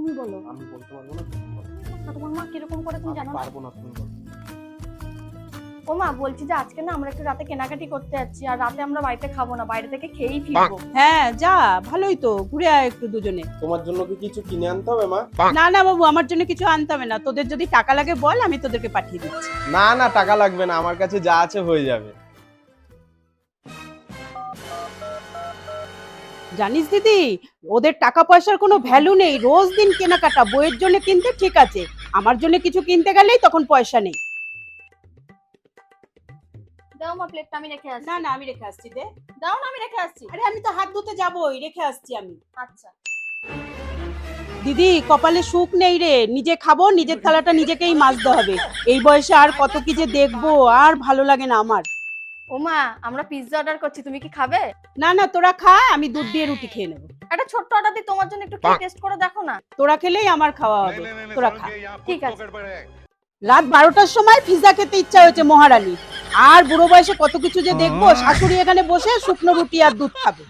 তুমি বলো। আমি বলতে পারবো না, তুমি বলো। তোমার মা কিরকম করে তুমি জানো না? পারবো না, তুমি বলো। ও মা, বলছি যে আজকে না আমরা একটু রাতে কেনাকাটি করতে যাচ্ছি, আর রাতে আমরা বাড়িতে খাবো না, বাইরে থেকে খেয়েই ফিরবো। হ্যাঁ যা, ভালোই তো, ঘুরে আয় একটু দুজনে। তোমার জন্য কি কিছু কিনে আনতে হবে মা? না না বাবু, আমার জন্য কিছু আনতে হবে না, তোদের যদি টাকা লাগে বল, আমি তোদেরকে পাঠিয়ে দিচ্ছি। না না, টাকা লাগবে না, আমার কাছে যা আছে হয়ে যাবে। জানিস দিদি, ওদের টাকা পয়সার কোনো ভ্যালু নেই, রোজ দিন কেনাকাটা, বইয়ের জন্য কিনতে ঠিক আছে, আমার জন্য কিছু কিনতে গেলেই তখন পয়সা নেই। দাও মা, প্লেটটা আমি রেখে আসছি। না না, আমি রেখে আসছি, দে। দাও না, আমি রেখে আসছি। আরে আমি তো হাত ধুতে যাবোই, রেখে আসছি আমি। আচ্ছা। দিদি, কপালে সুখ নেই রে, নিজে খাবো, নিজের থালাটা নিজেকেই মাজতে হবে। এই বয়সে আর কত কি যে দেখবো, আর ভালো লাগে না আমার। ও মা, আমরা পিৎজা অর্ডার করছি, তুমি কি খাবে? না না, তোরা খা, আমি দুধ দিয়ে রুটি খেয়ে নেবো। একটা ছোট্ট অর্ডার দিই তোমার জন্য, একটু খেয়ে টেস্ট করে দেখো না। তোরা খেলেই আমার খাওয়া হবে, তোরা খা। ঠিক আছে। রাত 12টার সময় পিৎজা খেতে ইচ্ছা হয়েছে মহারানী, আর বুড়ো বয়সে কত কিছু যে দেখবো, শাশুড়ি এখানে বসে শুকনো রুটি আর দুধ খাবে।